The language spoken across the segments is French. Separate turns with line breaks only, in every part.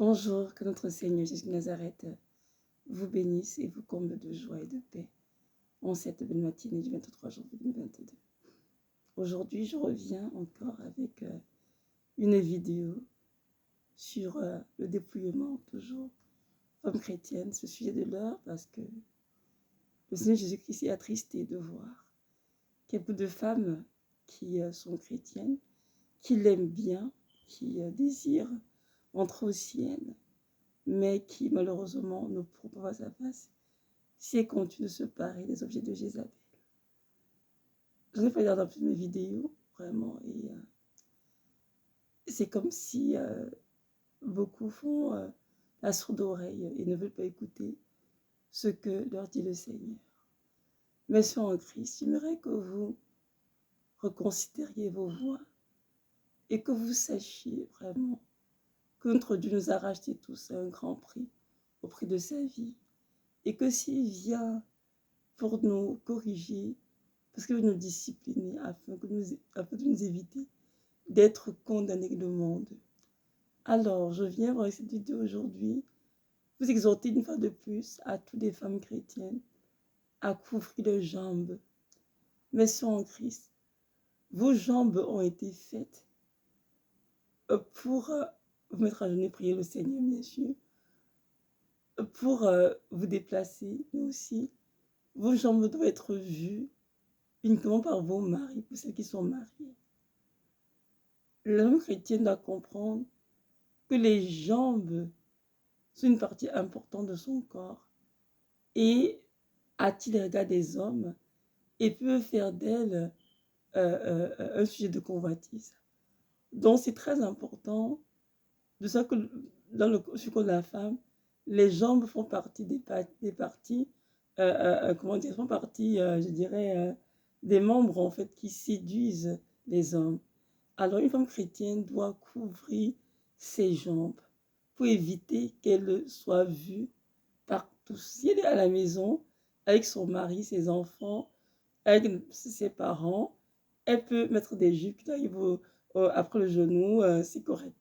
Bonjour, que notre Seigneur Jésus de Nazareth vous bénisse et vous comble de joie et de paix en cette belle matinée du 23 janvier 2022. Aujourd'hui, je reviens encore avec une vidéo sur le dépouillement, toujours femme chrétienne, ce sujet de l'heure, parce que le Seigneur Jésus-Christ est attristé de voir qu'il y a beaucoup de femmes qui sont chrétiennes, qui l'aiment bien, qui désirent entrer au ciel, mais qui malheureusement ne pourront pas sa face si elles continuent de se parer des objets de Jézabel. J'en ai parlé dans toutes mes vidéos, vraiment, et c'est comme si beaucoup font la sourde oreille et ne veulent pas écouter ce que leur dit le Seigneur. Mais sur en Christ, j'aimerais que vous reconsidériez vos voies et que vous sachiez vraiment que notre Dieu nous a rachetés tous à un grand prix, au prix de sa vie, et que s'il vient pour nous corriger, parce qu'il veut nous discipliner afin de nous éviter d'être condamnés le monde. Alors, je viens avec cette vidéo aujourd'hui vous exhorter une fois de plus à toutes les femmes chrétiennes à couvrir leurs jambes, mais sont en Christ. Vos jambes ont été faites pour vous mettre à genoux et prier le Seigneur, bien sûr, pour vous déplacer, mais aussi vos jambes doivent être vues uniquement par vos maris, pour celles qui sont mariées. L'homme chrétien doit comprendre que les jambes sont une partie importante de son corps et attire les regards des hommes et peut faire d'elle un sujet de convoitise. Donc c'est très important de ça que dans le corps de la femme, les jambes font partie des parties, comment dire, font partie, je dirais, des membres en fait qui séduisent les hommes. Alors une femme chrétienne doit couvrir ses jambes pour éviter qu'elle soit vue par tous. Si elle est à la maison avec son mari, ses enfants, avec ses parents, elle peut mettre des jupes qui arrivent après le genou, c'est correct.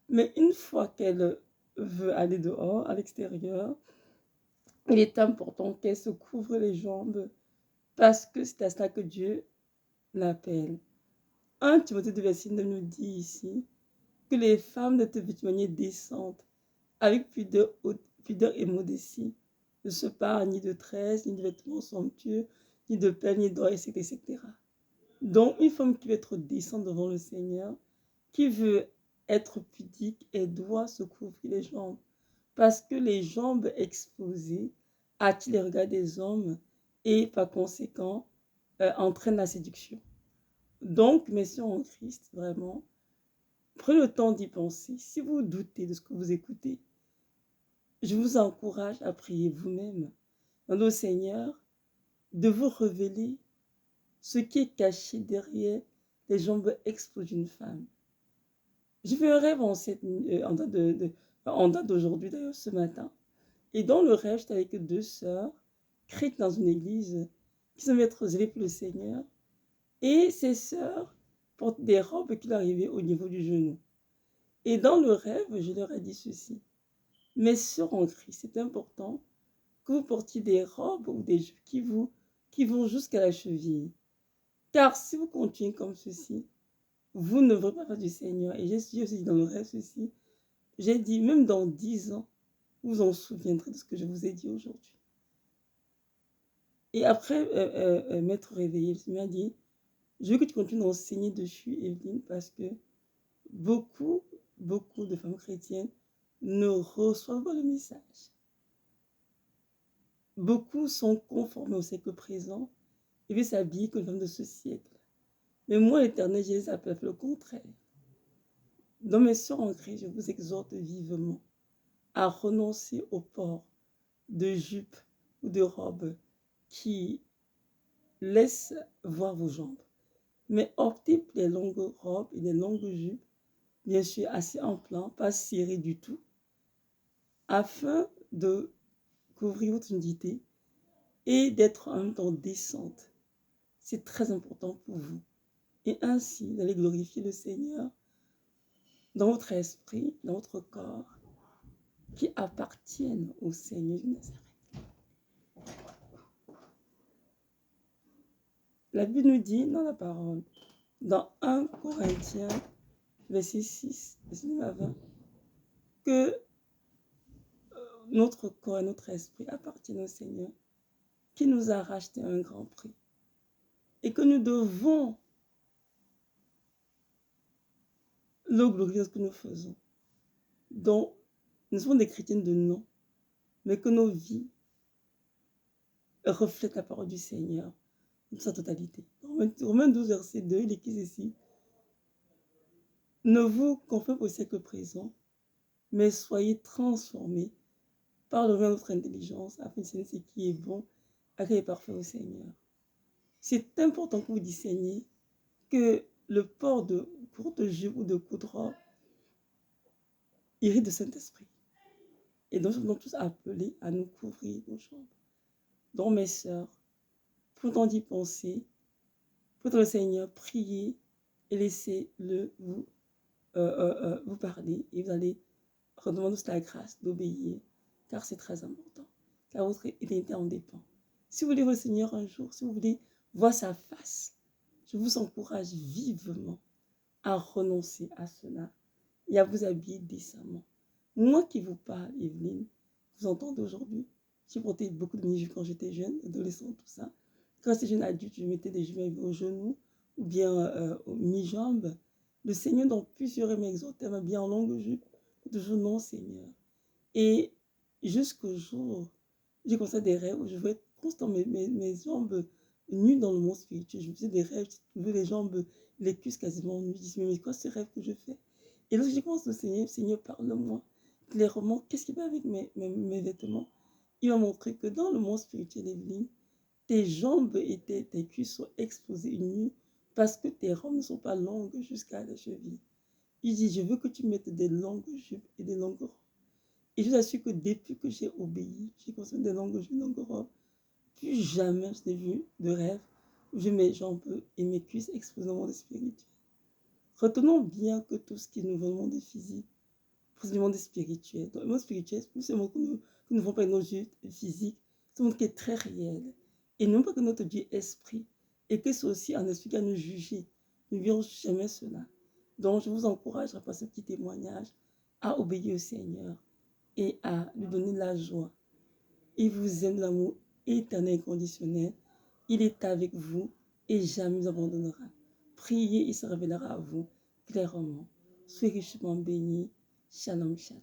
Mais une fois qu'elle veut aller dehors, à l'extérieur, il est important qu'elle se couvre les jambes parce que c'est à cela que Dieu l'appelle. 1 Timothée 2, verset 9 nous dit ici que les femmes de toute manière décentes, avec pudeur et modestie, ne se parent ni de tresses, ni de vêtements somptueux, ni de perles, ni d'or, etc. Donc, une femme qui veut être décente devant le Seigneur, qui veut être pudique, elle doit se couvrir les jambes. Parce que les jambes exposées attirent les regards des hommes et, par conséquent, entraînent la séduction. Donc, messieurs en Christ, vraiment, prenez le temps d'y penser. Si vous doutez de ce que vous écoutez, je vous encourage à prier vous-même, au Seigneur, de vous révéler ce qui est caché derrière les jambes exposées d'une femme. J'ai fait un rêve en date d'aujourd'hui, d'ailleurs, ce matin. Et dans le rêve, j'étais avec deux sœurs, chrétiennes dans une église, qui sont être zélées pour le Seigneur. Et ces sœurs portent des robes qui leur arrivaient au niveau du genou. Et dans le rêve, je leur ai dit ceci. Mes sœurs en Christ, c'est important que vous portiez des robes ou des jupes qui vont jusqu'à la cheville. Car si vous continuez comme ceci, vous ne verrez pas faire du Seigneur. Et j'ai aussi dit dans le rêve ceci. J'ai dit, même dans 10 ans, vous vous en souviendrez de ce que je vous ai dit aujourd'hui. Et après m'être réveillée, je m'a dit, je veux que tu continues d'enseigner dessus, Evelyne, parce que beaucoup de femmes chrétiennes ne reçoivent pas le message. Beaucoup sont conformés au siècle présent et veulent s'habiller comme les femmes de ce siècle. Mais moi, l'Éternel, Jésus appelle le contraire. Dans mes sœurs en Christ, je vous exhorte vivement à renoncer au port de jupes ou de robes qui laissent voir vos jambes. Mais optez pour les longues robes et les longues jupes, bien sûr assez en plan, pas serrées du tout, afin de couvrir votre nudité et d'être en même temps décente. C'est très important pour vous. Et ainsi, d'aller glorifier le Seigneur dans votre esprit, dans votre corps, qui appartiennent au Seigneur de Nazareth. La Bible nous dit dans la parole, dans 1 Corinthiens, verset 6, verset 9 à 20, que notre corps et notre esprit appartiennent au Seigneur, qui nous a racheté à un grand prix, et que nous devons le glorieux que nous faisons. Donc, nous sommes des chrétiens de nom, mais que nos vies reflètent la parole du Seigneur dans sa totalité. Romains 12, verset 2, il est écrit ici, ne vous conformez pas au siècle présent, mais soyez transformés par le de votre intelligence, afin de savoir ce qui est bon, agréable et parfait au Seigneur. C'est important que vous discerniez que le port de courte jupe ou de coudre hérite de Saint-Esprit. Et donc, nous sommes tous appelés à nous couvrir nos jambes. Donc, mes sœurs, prenons d'y penser, prenons le Seigneur, priez et laissez-le vous parler. Et vous allez redemander la grâce d'obéir, car c'est très important. Car votre éternité en dépend. Si vous voulez voir le Seigneur un jour, si vous voulez voir sa face, je vous encourage vivement à renoncer à cela et à vous habiller décemment. Moi qui vous parle, Evelyne, vous entendez aujourd'hui, j'ai porté beaucoup de mini-jupes quand j'étais jeune, adolescente, tout ça. Quand j'étais jeune adulte, je mettais des jupes aux genoux ou bien aux mi-jambes. Le Seigneur, dans plusieurs m'exhortait à m'habiller en longue jupe. Toujours non, Seigneur. Et jusqu'au jour, j'ai commencé des rêves où je voyais constamment mes jambes nues dans le monde spirituel. Je me faisais des rêves, je trouvais les jambes, les cuisses quasiment nues. Je me disais, mais quoi ce rêve que je fais? Et lorsque j'ai commencé au Seigneur, Seigneur, parle-moi clairement, qu'est-ce qui va avec mes vêtements? Il m'a montré que dans le monde spirituel, Evelyne, tes jambes et tes cuisses sont exposées nues parce que tes robes ne sont pas longues jusqu'à la cheville. Il dit, je veux que tu mettes des longues jupes et des longues robes. Et je vous assure que depuis que j'ai obéi, j'ai consommé des longues jupes, des longues robes, plus jamais je n'ai vu de rêve où j'ai mes jambes et mes cuisses exposées dans le monde spirituel. Retenons bien que tout ce qui est nouveau dans le monde physique, pour le monde spirituel. Dans le monde spirituel, c'est un monde que nous ne voyons pas avec nos yeux physiques, c'est un monde qui est très réel. Et non pas que notre Dieu est esprit, et que c'est aussi un esprit qui va nous juger. Nous ne verrons jamais cela. Donc, je vous encourage, après ce petit témoignage, à obéir au Seigneur et à lui donner la joie. Il vous aime l'amour éternel et conditionnel. Il est avec vous et jamais vous abandonnera. Priez, il se révélera à vous clairement. Soyez richement bénis. Shalom, shalom.